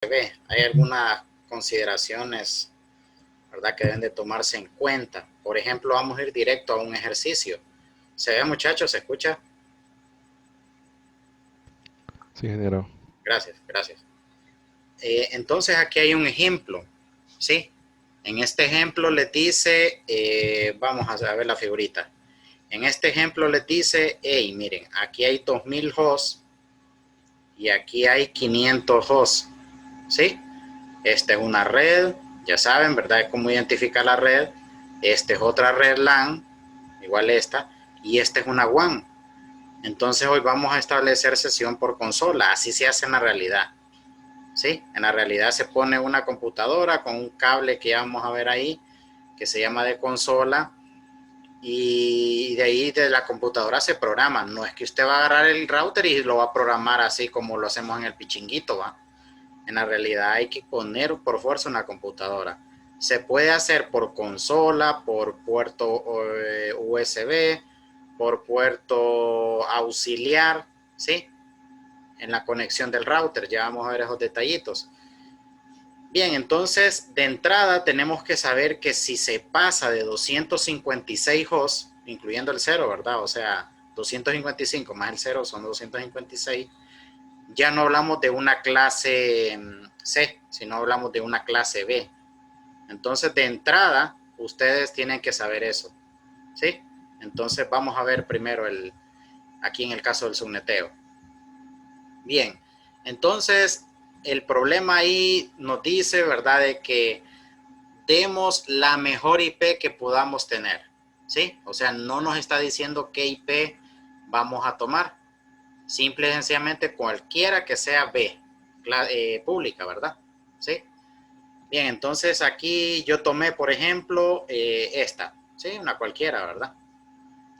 Hay algunas consideraciones, ¿verdad?, que deben de tomarse en cuenta. Por ejemplo, vamos a ir directo a un ejercicio. ¿Se ve, muchachos? ¿Se escucha? Sí, ingeniero. Gracias, gracias. Entonces aquí hay un ejemplo, ¿sí? En este ejemplo les dice, vamos a ver la figurita. En este ejemplo les dice, hey, miren, aquí hay 2000 hosts y aquí hay 500 hosts, ¿sí? Esta es una red, ya saben, ¿verdad? Cómo identificar la red. Esta es otra red LAN, igual esta, y esta es una WAN. Entonces hoy vamos a establecer sesión por consola, así se hace en la realidad. ¿Sí? En la realidad se pone una computadora con un cable que ya vamos a ver ahí, que se llama de consola, y de ahí de la computadora se programa. No es que usted va a agarrar el router y lo va a programar así como lo hacemos en el pichinguito, ¿va? En la realidad hay que poner por fuerza una computadora. Se puede hacer por consola, por puerto USB, por puerto auxiliar, ¿sí? En la conexión del router, ya vamos a ver esos detallitos. Bien, entonces de entrada tenemos que saber que si se pasa de 256 hosts, incluyendo el cero, ¿verdad? O sea, 255 más el cero son 256. Ya no hablamos de una clase C, sino hablamos de una clase B. Entonces, de entrada, ustedes tienen que saber eso, ¿sí? Entonces, vamos a ver primero aquí en el caso del subneteo. Bien, entonces, el problema ahí nos dice, ¿verdad?, de que demos la mejor IP que podamos tener, ¿sí? O sea, no nos está diciendo qué IP vamos a tomar. Simple y sencillamente cualquiera que sea B, pública, ¿verdad? ¿Sí? Bien, entonces aquí yo tomé, por ejemplo, esta, ¿sí? Una cualquiera, ¿verdad?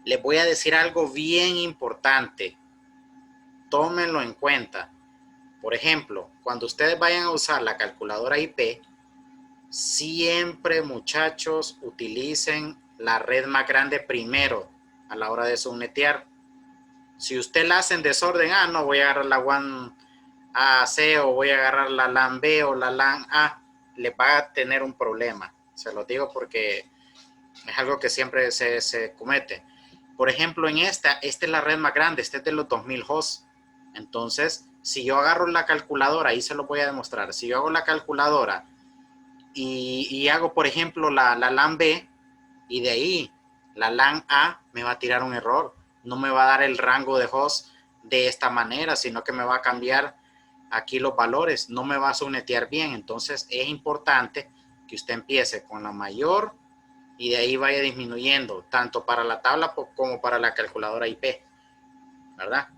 Les voy a decir algo bien importante. Tómenlo en cuenta. Por ejemplo, cuando ustedes vayan a usar la calculadora IP, siempre, muchachos, utilicen la red más grande primero a la hora de subnetear. Si usted la hace en desorden, no, voy a agarrar la WAN AC o voy a agarrar la LAN B o la LAN A, le va a tener un problema. Se lo digo porque es algo que siempre se comete. Por ejemplo, en esta es la red más grande, esta es de los 2000 hosts. Entonces, si yo agarro la calculadora, ahí se lo voy a demostrar, si yo hago la calculadora y hago, por ejemplo, la LAN B y de ahí la LAN A, me va a tirar un error. No me va a dar el rango de host de esta manera, sino que me va a cambiar aquí los valores, no me va a subnetear bien. Entonces es importante que usted empiece con la mayor y de ahí vaya disminuyendo, tanto para la tabla como para la calculadora IP, ¿verdad?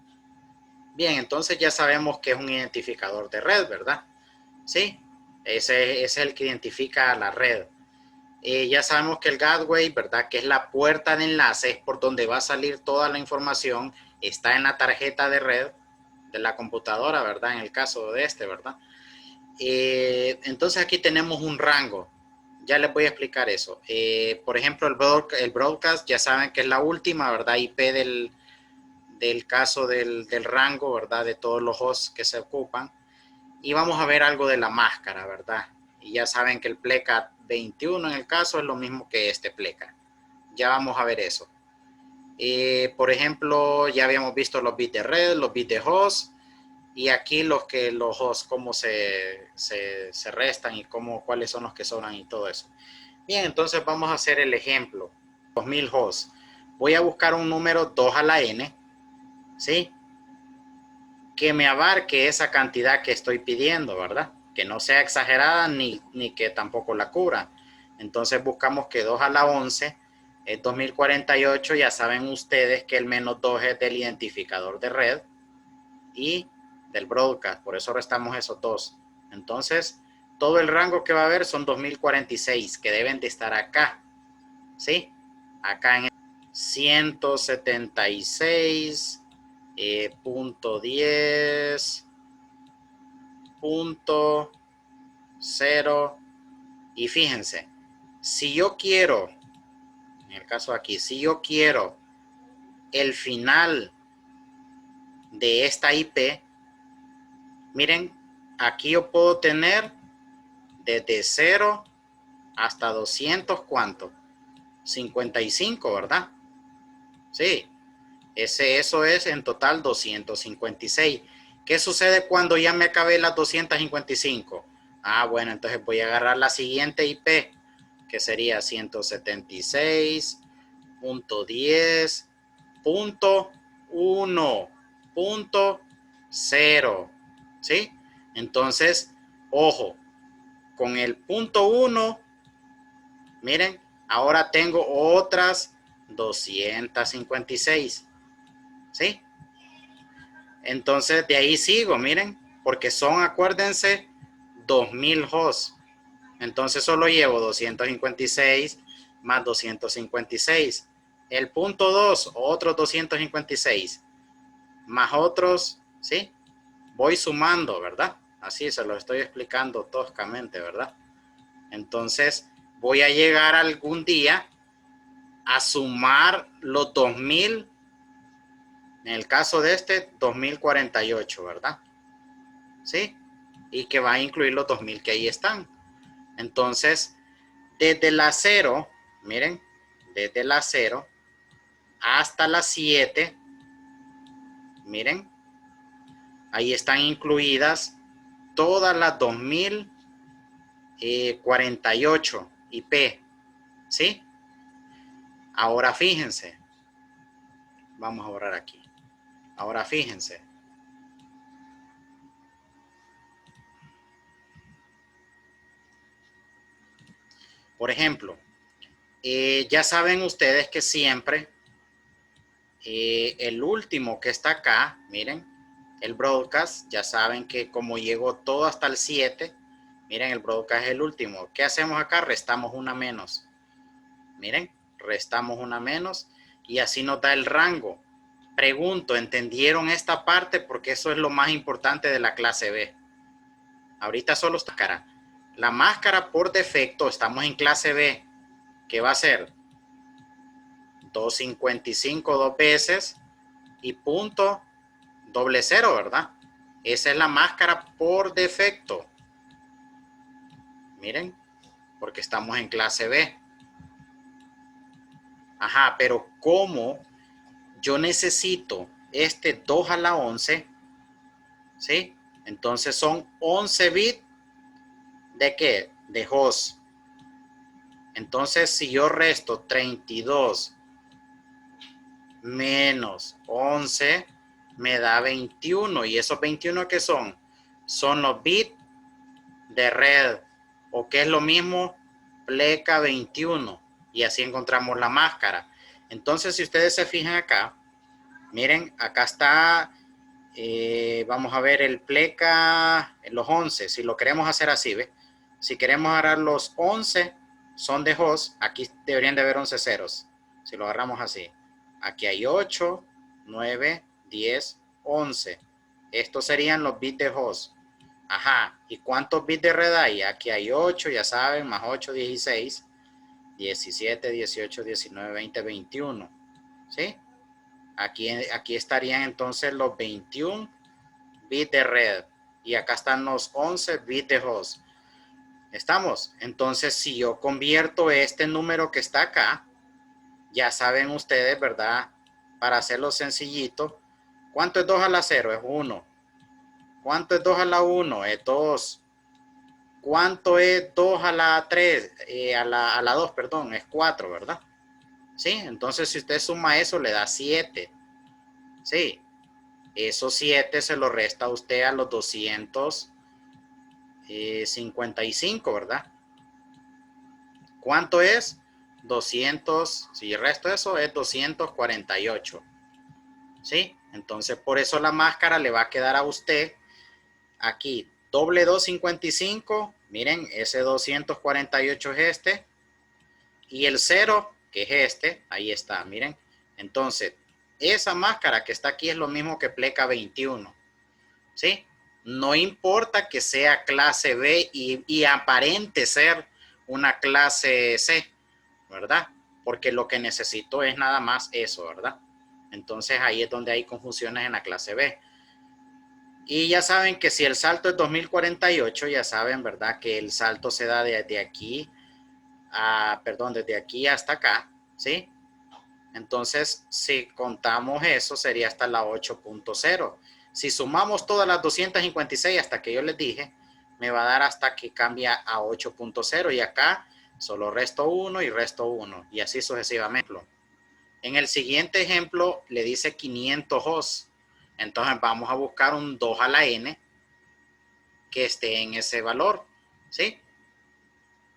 Bien, entonces ya sabemos que es un identificador de red, ¿verdad? Sí, ese es el que identifica a la red. Ya sabemos que el gateway, ¿verdad?, que es la puerta de enlace, es por donde va a salir toda la información, está en la tarjeta de red de la computadora, ¿verdad?, en el caso de ¿verdad? Entonces aquí tenemos un rango. Ya les voy a explicar eso. Por ejemplo, el broadcast, ya saben que es la última, ¿verdad?, IP del caso del rango, ¿verdad?, de todos los hosts que se ocupan. Y vamos a ver algo de la máscara, ¿verdad? Y ya saben que el pleca 21 en el caso es lo mismo que este pleca. Ya vamos a ver eso. Por ejemplo, ya habíamos visto los bits de red, los bits de host, y aquí los hosts, cómo se restan y cuáles son los que sobran y todo eso. Bien, entonces vamos a hacer el ejemplo. 2000 hosts. Voy a buscar un número 2 a la n, ¿sí?, que me abarque esa cantidad que estoy pidiendo, ¿verdad? Que no sea exagerada ni que tampoco la cubra. Entonces buscamos que 2 a la 11 es 2048. Ya saben ustedes que el menos 2 es del identificador de red y del broadcast. Por eso restamos esos dos. Entonces, todo el rango que va a haber son 2046, que deben de estar acá. ¿Sí? Acá en 176. Punto 10, punto 0. Y fíjense, si yo quiero, en el caso aquí, si yo quiero el final de esta IP, miren aquí yo puedo tener desde 0 hasta 200, ¿cuánto? 55, ¿verdad? Sí, eso es en total 256. ¿Qué sucede cuando ya me acabé las 255? Ah, bueno, entonces voy a agarrar la siguiente IP, que sería 176.10.1.0, ¿sí? Entonces, ojo, con el punto 1, miren, ahora tengo otras 256, ¿sí? Entonces, de ahí sigo, miren, porque son, acuérdense, 2000 hosts. Entonces, solo llevo 256 más 256. El punto 2, otros 256, más otros, ¿sí? Voy sumando, ¿verdad? Así se lo estoy explicando toscamente, ¿verdad? Entonces, voy a llegar algún día a sumar los 2000, en el caso de este, 2048, ¿verdad? ¿Sí? Y que va a incluir los 2000 que ahí están. Entonces, desde la 0, miren, desde la 0 hasta la 7, miren, ahí están incluidas todas las 2048 IP, ¿sí? Ahora fíjense, vamos a borrar aquí. Ahora fíjense. Por ejemplo, ya saben ustedes que siempre el último que está acá, miren, el broadcast, ya saben que como llegó todo hasta el 7, miren, el broadcast es el último. ¿Qué hacemos acá? Restamos una menos. Miren, restamos una menos y así nos da el rango. Pregunto, ¿entendieron esta parte? Porque eso es lo más importante de la clase B. Ahorita solo está cara. La máscara por defecto, estamos en clase B, que va a ser 255 dos veces y punto doble cero, ¿verdad? Esa es la máscara por defecto. Miren, porque estamos en clase B. Ajá, pero ¿cómo yo necesito este 2 a la 11? ¿Sí? Entonces son 11 bits ¿de qué? De host. Entonces, si yo resto 32 menos 11, me da 21. ¿Y esos 21 qué son? Son los bits de red, o que es lo mismo, pleca 21. Y así encontramos la máscara. Entonces, si ustedes se fijan acá, miren, acá está, vamos a ver el pleca, los 11. Si lo queremos hacer así, ¿ve? Si queremos agarrar los 11, son de host, aquí deberían de haber 11 ceros. Si lo agarramos así, aquí hay 8, 9, 10, 11. Estos serían los bits de host. Ajá, ¿y cuántos bits de red hay? Aquí hay 8, ya saben, más 8, 16, 17, 18, 19, 20, 21. ¿Sí? Aquí estarían entonces los 21 bits de red. Y acá están los 11 bits de host. ¿Estamos? Entonces, si yo convierto este número que está acá, ya saben ustedes, ¿verdad? Para hacerlo sencillito, ¿cuánto es 2 a la 0? Es 1. ¿Cuánto es 2 a la 1? Es 2. ¿Cuánto es 2 a la 3? A la 2, perdón, es 4, ¿verdad? Sí, entonces si usted suma eso, le da 7. Sí, esos 7 se lo resta a usted a los 255, ¿verdad? ¿Cuánto es? 200, si resto eso es 248. ¿Sí? Entonces por eso la máscara le va a quedar a usted aquí doble 255. Miren, ese 248 es este. Y el 0, que es este, ahí está, miren. Entonces, esa máscara que está aquí es lo mismo que pleca 21. ¿Sí? No importa que sea clase B y aparente ser una clase C, ¿verdad? Porque lo que necesito es nada más eso, ¿verdad? Entonces ahí es donde hay confusiones en la clase B. Y ya saben que si el salto es 2048, ya saben, ¿verdad? Que el salto se da desde aquí desde aquí hasta acá, ¿sí? Entonces, si contamos eso, sería hasta la 8.0. Si sumamos todas las 256 hasta que yo les dije, me va a dar hasta que cambia a 8.0 y acá solo resto 1 y resto 1 y así sucesivamente. En el siguiente ejemplo le dice 500 O's. Entonces vamos a buscar un 2 a la n que esté en ese valor, ¿sí?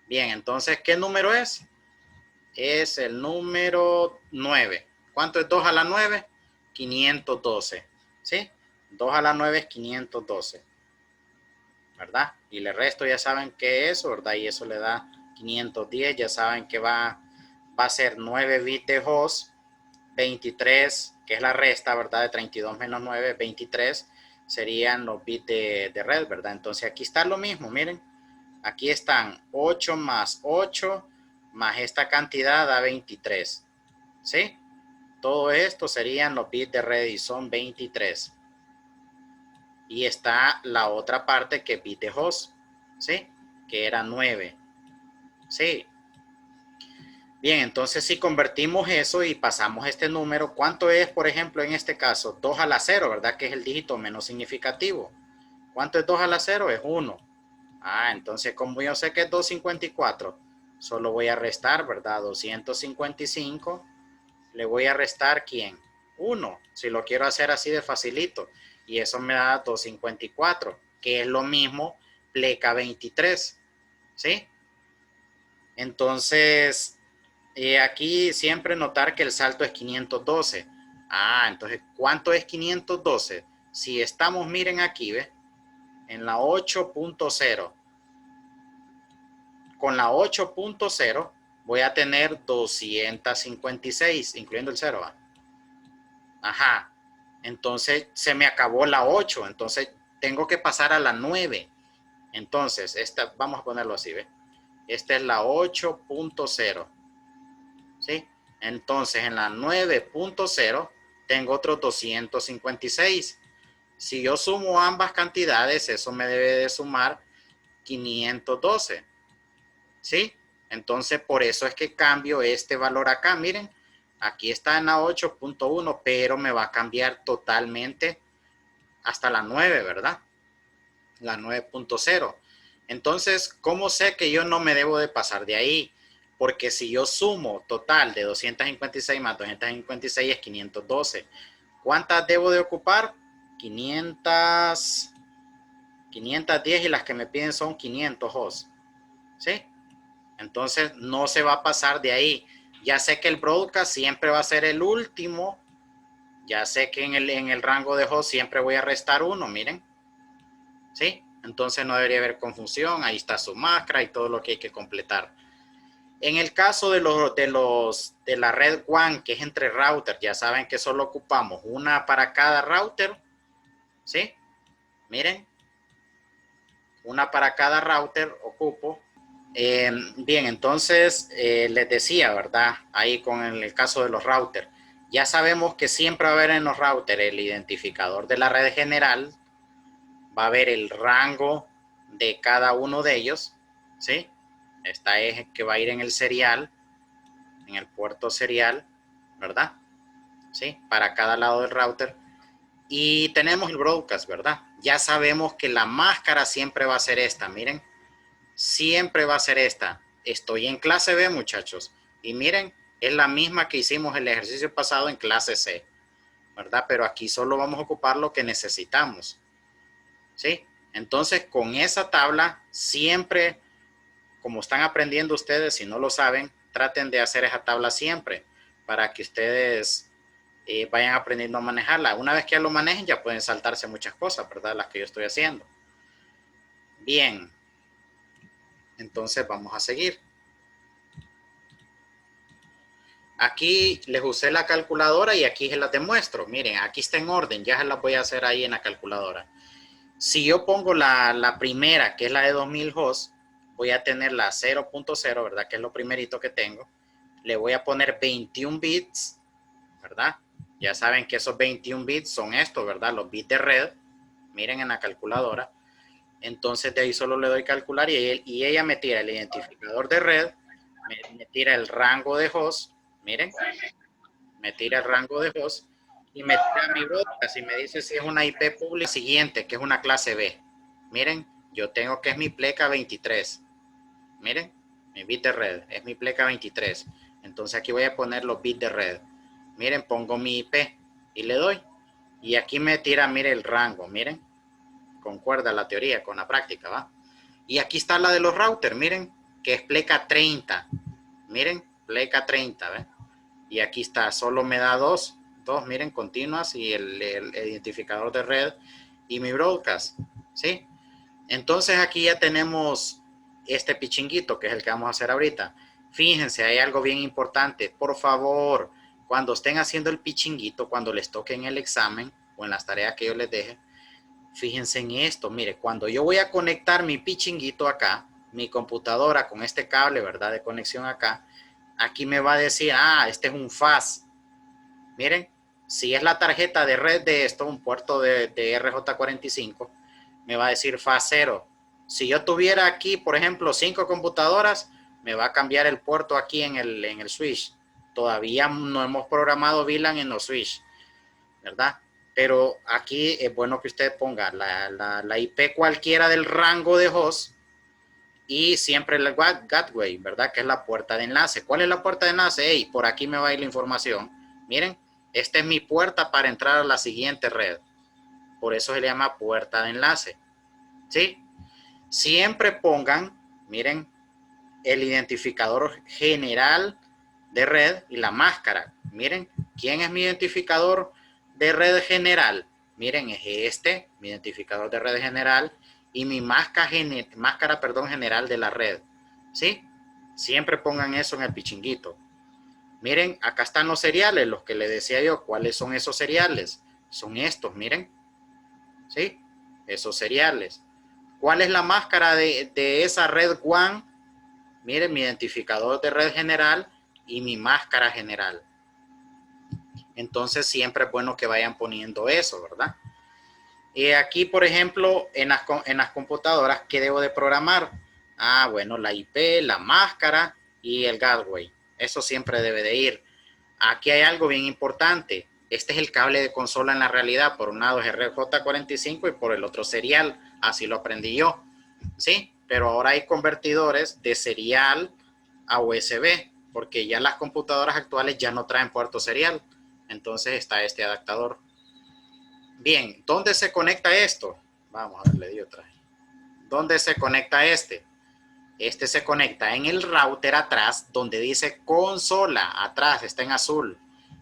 Bien, entonces, ¿qué número es? Es el número 9. ¿Cuánto es 2 a la 9? 512, ¿sí? 2 a la 9 es 512, ¿verdad? Y el resto ya saben qué es, ¿verdad? Y eso le da 510, ya saben que va a ser 9 bits de host, 23, que es la resta, ¿verdad? De 32 menos 9, 23 serían los bits de red, ¿verdad? Entonces aquí está lo mismo, miren. Aquí están 8 más 8 más esta cantidad da 23, ¿sí? Todo esto serían los bits de red y son 23. Y está la otra parte que es bit de host, ¿sí? Que era 9, ¿sí? Bien, entonces si convertimos eso y pasamos este número, ¿cuánto es, por ejemplo, en este caso? 2 a la 0, ¿verdad? Que es el dígito menos significativo. ¿Cuánto es 2 a la 0? Es 1. Entonces como yo sé que es 254, solo voy a restar, ¿verdad? 255, le voy a restar, ¿quién? 1, si lo quiero hacer así de facilito. Y eso me da 254, que es lo mismo pleca 23, ¿sí? Entonces, aquí siempre notar que el salto es 512. Entonces, ¿cuánto es 512? Si estamos, miren aquí, ¿ve? En la 8.0. Con la 8.0 voy a tener 256, incluyendo el 0. Ajá. Entonces, se me acabó la 8. Entonces, tengo que pasar a la 9. Entonces, vamos a ponerlo así, ¿ve? Esta es la 8.0. ¿Sí? Entonces, en la 9.0 tengo otros 256. Si yo sumo ambas cantidades, eso me debe de sumar 512. ¿Sí? Entonces, por eso es que cambio este valor acá. Miren, aquí está en la 8.1, pero me va a cambiar totalmente hasta la 9, ¿verdad? La 9.0. Entonces, ¿cómo sé que yo no me debo de pasar de ahí? Porque si yo sumo total de 256 más 256 es 512. ¿Cuántas debo de ocupar? 500, 510 y las que me piden son 500 hosts. ¿Sí? Entonces no se va a pasar de ahí. Ya sé que el broadcast siempre va a ser el último. Ya sé que en el rango de host siempre voy a restar 1, miren. ¿Sí? Entonces no debería haber confusión. Ahí está su máscara y todo lo que hay que completar. En el caso de la red WAN, que es entre routers, ya saben que solo ocupamos una para cada router. ¿Sí? Miren. Una para cada router ocupo. Bien, entonces les decía, ¿verdad? Ahí con el caso de los routers. Ya sabemos que siempre va a haber en los routers el identificador de la red general, va a haber el rango de cada uno de ellos, ¿sí? Esta es que va a ir en el serial, en el puerto serial, ¿verdad? ¿Sí? Para cada lado del router. Y tenemos el broadcast, ¿verdad? Ya sabemos que la máscara siempre va a ser esta, miren. Siempre va a ser esta. Estoy en clase B, muchachos. Y miren, es la misma que hicimos el ejercicio pasado en clase C, ¿verdad? Pero aquí solo vamos a ocupar lo que necesitamos, ¿sí? Entonces, con esa tabla, siempre, como están aprendiendo ustedes, si no lo saben, traten de hacer esa tabla siempre para que ustedes vayan aprendiendo a manejarla. Una vez que ya lo manejen, ya pueden saltarse muchas cosas, ¿verdad? Las que yo estoy haciendo. Bien. Entonces, vamos a seguir. Aquí les usé la calculadora y aquí se las demuestro. Miren, aquí está en orden, ya se las voy a hacer ahí en la calculadora. Si yo pongo la primera, que es la de 2000 hosts, voy a tener la 0.0, ¿verdad? Que es lo primerito que tengo. Le voy a poner 21 bits, ¿verdad? Ya saben que esos 21 bits son estos, ¿verdad? Los bits de red. miren en la calculadora. Entonces de ahí solo le doy calcular y ella me tira el identificador de red, me tira el rango de host, miren, me tira el rango de host y me tira mi broadcast y me dice si es una IP pública siguiente, que es una clase B. Miren, yo tengo que es mi pleca 23. Miren, mi bit de red es mi pleca 23. Entonces aquí voy a poner los bits de red. Miren, pongo mi IP y le doy. Y aquí me tira, mire el rango, miren. Concuerda la teoría con la práctica, ¿va? Y aquí está la de los routers, miren, que es pleca 30. Miren, pleca 30, ¿ven? Y aquí está, solo me da dos, miren, continuas y el identificador de red y mi broadcast, ¿sí? Entonces aquí ya tenemos este pichinguito, que es el que vamos a hacer ahorita. Fíjense, hay algo bien importante. Por favor, cuando estén haciendo el pichinguito, cuando les toque en el examen o en las tareas que yo les deje, fíjense en esto. Mire, cuando yo voy a conectar mi pichinguito acá, mi computadora con este cable, ¿verdad? De conexión acá, aquí me va a decir, este es un FAS. Miren, si es la tarjeta de red de esto, un puerto de RJ45, me va a decir FAS 0. Si yo tuviera aquí, por ejemplo, 5 computadoras, me va a cambiar el puerto aquí en el switch. Todavía no hemos programado VLAN en los switch, ¿verdad? Pero aquí es bueno que usted ponga la IP cualquiera del rango de host y siempre el gateway, ¿verdad? Que es la puerta de enlace. ¿Cuál es la puerta de enlace? Hey, por aquí me va a ir la información. Miren, esta es mi puerta para entrar a la siguiente red. Por eso se le llama puerta de enlace. ¿Sí? Siempre pongan, miren, el identificador general de red y la máscara. Miren, ¿quién es mi identificador de red general? Miren, es este, mi identificador de red general y mi máscara general de la red. ¿Sí? Siempre pongan eso en el pichinguito. Miren, acá están los seriales, los que les decía yo. ¿Cuáles son esos seriales? Son estos, miren. ¿Sí? Esos seriales. ¿Cuál es la máscara de esa red WAN? Miren, mi identificador de red general y mi máscara general. Entonces siempre es bueno que vayan poniendo eso, ¿verdad? Y aquí, por ejemplo, en las computadoras, ¿qué debo de programar? Bueno, la IP, la máscara y el gateway. Eso siempre debe de ir. Aquí hay algo bien importante. Este es el cable de consola en la realidad. Por un lado es RJ45 y por el otro serial. Así lo aprendí yo. ¿Sí? Pero ahora hay convertidores de serial a USB, porque ya las computadoras actuales ya no traen puerto serial. Entonces está este adaptador. Bien, ¿dónde se conecta esto? Vamos a ver, le di otra. ¿Dónde se conecta este? Este se conecta en el router atrás, donde dice consola, atrás, está en azul.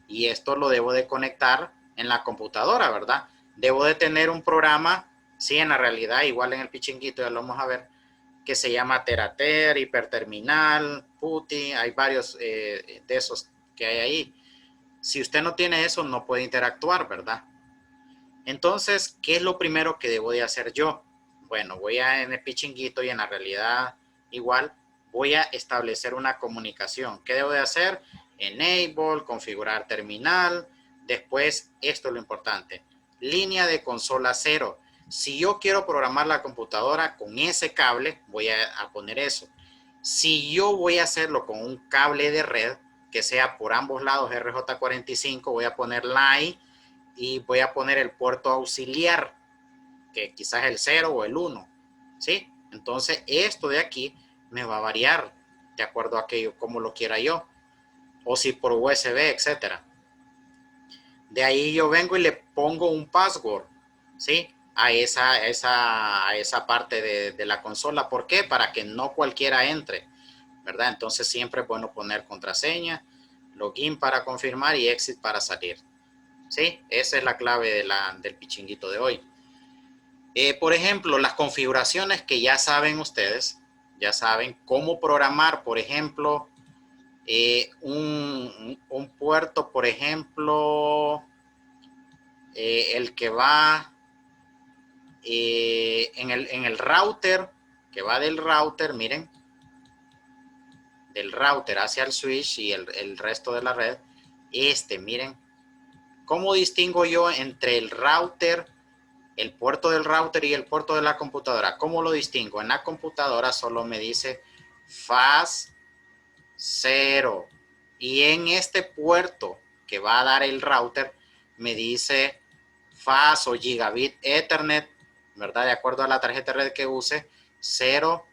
Y esto lo debo de conectar en la computadora, ¿verdad? Debo de tener un programa, sí, en la realidad, igual en el pichinguito, ya lo vamos a ver, que se llama Terater, Hiperterminal, PuTTY, hay varios de esos que hay ahí. Si usted no tiene eso, no puede interactuar, ¿verdad? Entonces, ¿qué es lo primero que debo de hacer yo? Bueno, voy a en el pichinguito y en la realidad igual, voy a establecer una comunicación. ¿Qué debo de hacer? Enable, configurar terminal. Después, esto es lo importante, línea de consola 0. Si yo quiero programar la computadora con ese cable, voy a poner eso. Si yo voy a hacerlo con un cable de red, que sea por ambos lados RJ45, voy a poner line y voy a poner el puerto auxiliar, que quizás es el 0 o el 1, ¿sí? Entonces esto de aquí me va a variar de acuerdo a aquello como lo quiera yo, o si por USB, etcétera. De ahí yo vengo y le pongo un password, ¿sí? A esa parte de la consola. ¿Por qué? Para que no cualquiera entre, ¿verdad? Entonces siempre es bueno poner contraseña, login para confirmar y exit para salir. ¿Sí? Esa es la clave del pichinguito de hoy. Por ejemplo, las configuraciones que ya saben ustedes, ya saben cómo programar, por ejemplo, un puerto, por ejemplo, el que va en el router, que va del router, miren, del router hacia el switch y el resto de la red. Miren, ¿cómo distingo yo entre el router el puerto del router y el puerto de la computadora. ¿Cómo lo distingo? En la computadora solo me dice faz 0. Y en este puerto que va a dar el router, me dice faz o gigabit Ethernet, ¿verdad? De acuerdo a la tarjeta de red que use, 0,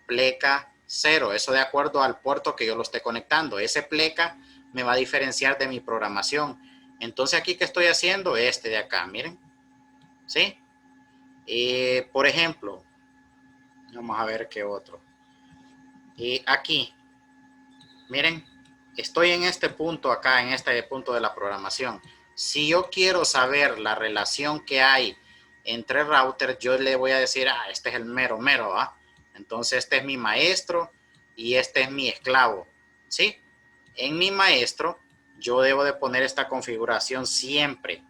pleca 0. Eso de acuerdo al puerto que yo lo esté conectando. Ese pleca me va a diferenciar de mi programación. Entonces, aquí, ¿qué estoy haciendo? Este de acá, miren. ¿Sí? Por ejemplo, vamos a ver qué otro. Aquí, miren, estoy en este punto acá, en este punto de la programación. Si yo quiero saber la relación que hay entre routers, yo le voy a decir, este es el mero mero, ¿ah? Entonces, este es mi maestro y este es mi esclavo, ¿sí? En mi maestro, yo debo de poner esta configuración siempre.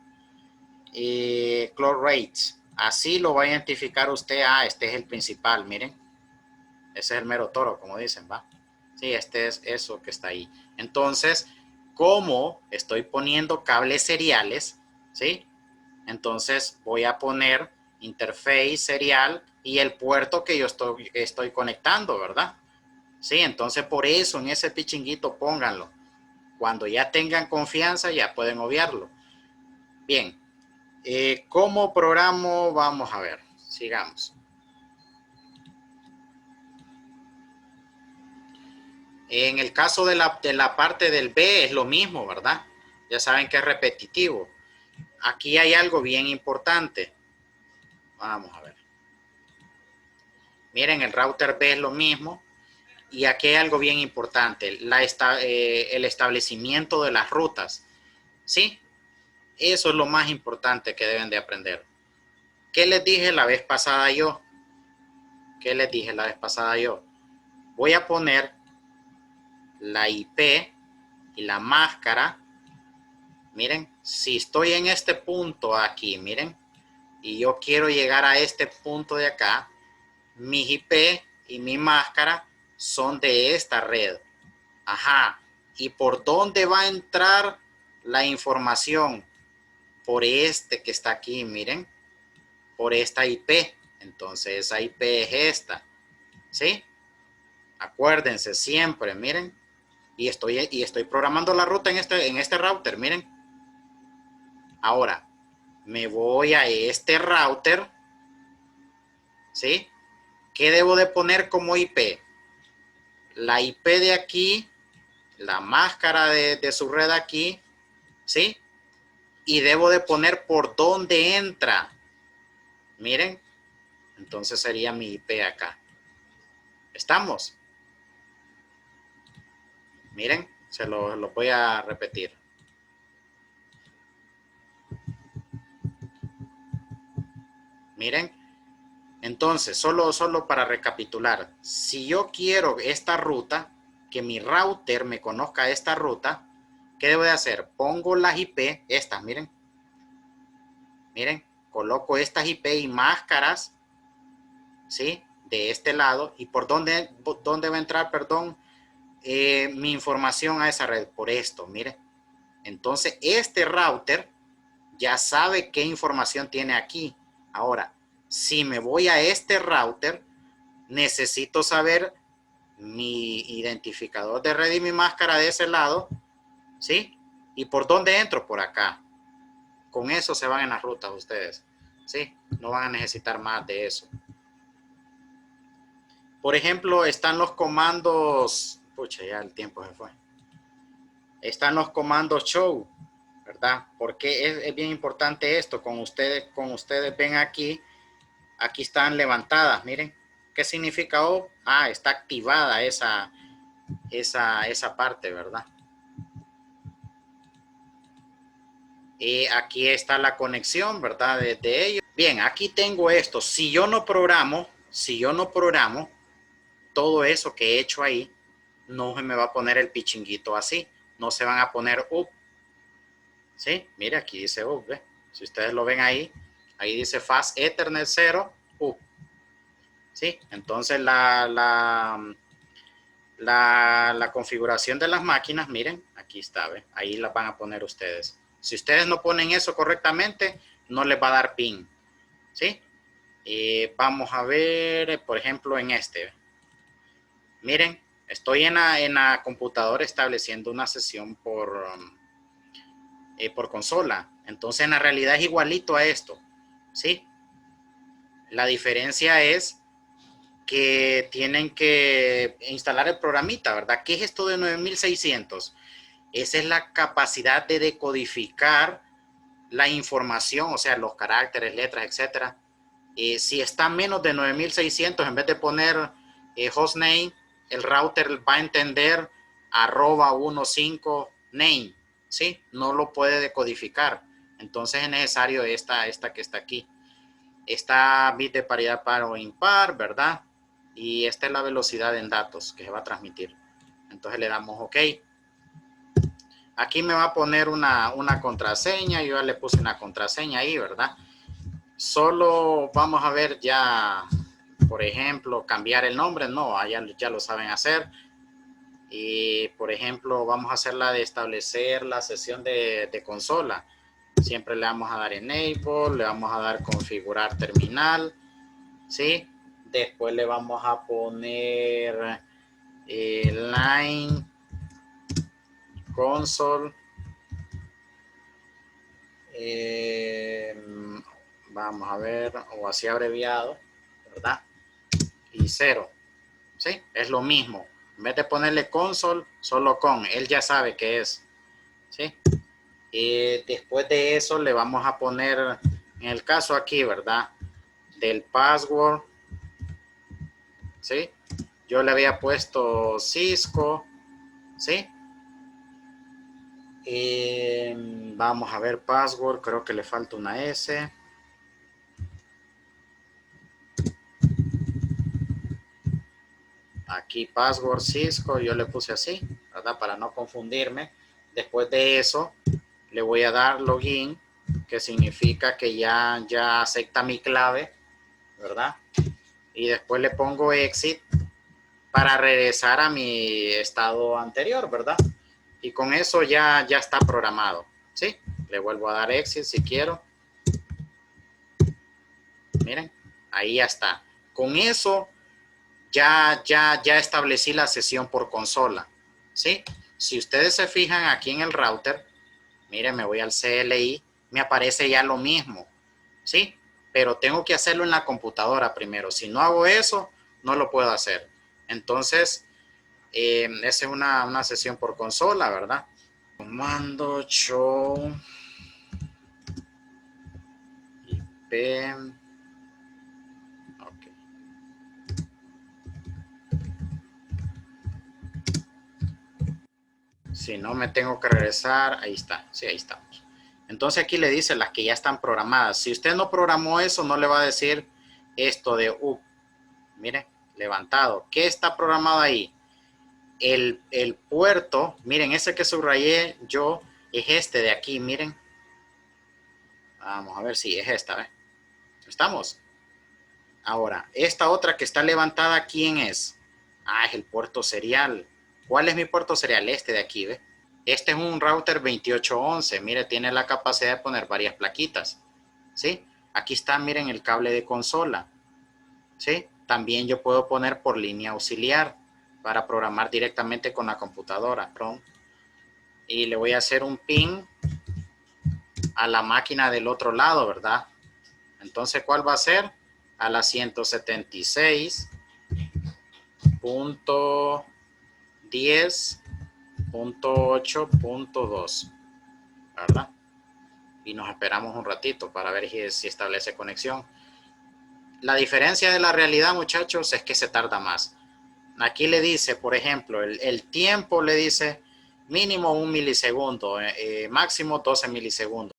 Clock rates. Así lo va a identificar usted. Este es el principal, miren. Ese es el mero toro, como dicen, ¿va? Sí, este es eso que está ahí. Entonces, como estoy poniendo cables seriales, ¿sí? Entonces voy a poner interface serial y el puerto que yo estoy conectando, ¿verdad? Sí, entonces por eso en ese pichinguito pónganlo. Cuando ya tengan confianza ya pueden obviarlo. Bien, ¿cómo programo? Vamos a ver, sigamos. En el caso de la parte del B es lo mismo, ¿verdad? Ya saben que es repetitivo. Aquí hay algo bien importante. Vamos a ver. Miren, el router B es lo mismo. Y aquí hay algo bien importante. El establecimiento de las rutas. ¿Sí? Eso es lo más importante que deben de aprender. ¿Qué les dije la vez pasada yo? Voy a poner la IP y la máscara. Miren, si estoy en este punto aquí, miren, y yo quiero llegar a este punto de acá, mi IP y mi máscara son de esta red. Ajá. ¿Y por dónde va a entrar la información? Por este que está aquí, miren, por esta IP. Entonces esa IP es esta, ¿sí? Acuérdense siempre, miren. Y estoy programando la ruta en este router, miren. Ahora, me voy a este router, ¿sí? ¿Qué debo de poner como IP? La IP de aquí, la máscara de su red aquí, ¿sí? Y debo de poner por dónde entra. Miren, entonces sería mi IP acá. ¿Estamos? Miren, se lo voy a repetir. Miren, entonces, solo para recapitular, si yo quiero esta ruta, que mi router me conozca esta ruta, ¿qué debo de hacer? Pongo las IP, estas, miren, coloco estas IP y máscaras, ¿sí? De este lado, y por dónde va a entrar, perdón, mi información a esa red, por esto, miren. Entonces, este router ya sabe qué información tiene aquí. Ahora, si me voy a este router, necesito saber mi identificador de red y mi máscara de ese lado, ¿sí? ¿Y por dónde entro? Por acá. Con eso se van en las rutas ustedes, ¿sí? No van a necesitar más de eso. Por ejemplo, están los comandos, pucha, ya el tiempo se fue. Están los comandos show, ¿verdad? Porque es bien importante esto. Con ustedes ven aquí están levantadas, miren. ¿Qué significa O? Está activada esa parte, ¿verdad? Y aquí está la conexión, ¿verdad? De ellos. Bien, aquí tengo esto. Si yo no programo todo eso que he hecho ahí, no se me va a poner el pichinguito así. No se van a poner up. ¿Sí? Mire, aquí dice up, ¿ve? Si ustedes lo ven ahí dice fast Ethernet 0, up. ¿Sí? Entonces la configuración de las máquinas, miren, aquí está, ¿ve? Ahí las van a poner ustedes. Si ustedes no ponen eso correctamente, no les va a dar pin. ¿sí? Vamos a ver, por ejemplo, en este. Miren, estoy en la computadora estableciendo una sesión por consola. Entonces, en la realidad es igualito a esto, ¿sí? La diferencia es que tienen que instalar el programita, ¿verdad? ¿Qué es esto de 9600? Esa es la capacidad de decodificar la información, o sea, los caracteres, letras, etcétera. Si está menos de 9600, en vez de poner hostname, el router va a entender @15 name, ¿sí? No lo puede decodificar. Entonces es necesario esta que está aquí. Esta bit de paridad par o impar, ¿verdad? Y esta es la velocidad en datos que se va a transmitir. Entonces le damos OK. Aquí me va a poner una contraseña. Yo ya le puse una contraseña ahí, ¿verdad? Solo vamos a ver ya, por ejemplo, cambiar el nombre. No, ya lo saben hacer. Y, por ejemplo, vamos a hacer la de establecer la sesión de consola. Siempre le vamos a dar Enable, le vamos a dar Configurar terminal, ¿sí? Después le vamos a poner Line Console. Vamos a ver, o así abreviado, ¿verdad? Y 0, ¿sí? Es lo mismo. En vez de ponerle console, solo con, él ya sabe qué es, ¿sí? Después de eso le vamos a poner, en el caso aquí, ¿verdad? Del password, ¿sí? Yo le había puesto Cisco, ¿sí? Vamos a ver password, creo que le falta una S. Aquí password Cisco, yo le puse así, ¿verdad? Para no confundirme. Después de eso, le voy a dar login, que significa que ya acepta mi clave, ¿verdad? Y después le pongo exit para regresar a mi estado anterior, ¿verdad? Y con eso ya está programado, ¿sí? Le vuelvo a dar exit si quiero. Miren, ahí ya está. Con eso ya establecí la sesión por consola, ¿sí? Si ustedes se fijan aquí en el router, miren, me voy al CLI, me aparece ya lo mismo, ¿sí? Pero tengo que hacerlo en la computadora primero. Si no hago eso, no lo puedo hacer. Entonces, esa es una sesión por consola, ¿verdad? Comando show IP. Ok. Si no, me tengo que regresar. Ahí está. Sí, ahí estamos. Entonces aquí le dice las que ya están programadas. Si usted no programó eso, no le va a decir esto de mire, levantado. ¿Qué está programado ahí? El puerto, miren, ese que subrayé yo es este de aquí, miren. Vamos a ver si es esta, ¿ves? ¿Estamos? Ahora, esta otra que está levantada, ¿quién es? Es el puerto serial. ¿Cuál es mi puerto serial? Este de aquí, ¿ves? Este es un router 2811. Mire, tiene la capacidad de poner varias plaquitas, ¿sí? Aquí está, miren, el cable de consola, ¿sí? También yo puedo poner por línea auxiliar para programar directamente con la computadora. Y le voy a hacer un ping a la máquina del otro lado, ¿verdad? Entonces, ¿cuál va a ser? A la 176.10.8.2, ¿verdad? Y nos esperamos un ratito para ver si establece conexión. La diferencia de la realidad, muchachos, es que se tarda más. Aquí le dice, por ejemplo, el tiempo le dice mínimo 1 milisegundo, máximo 12 milisegundos.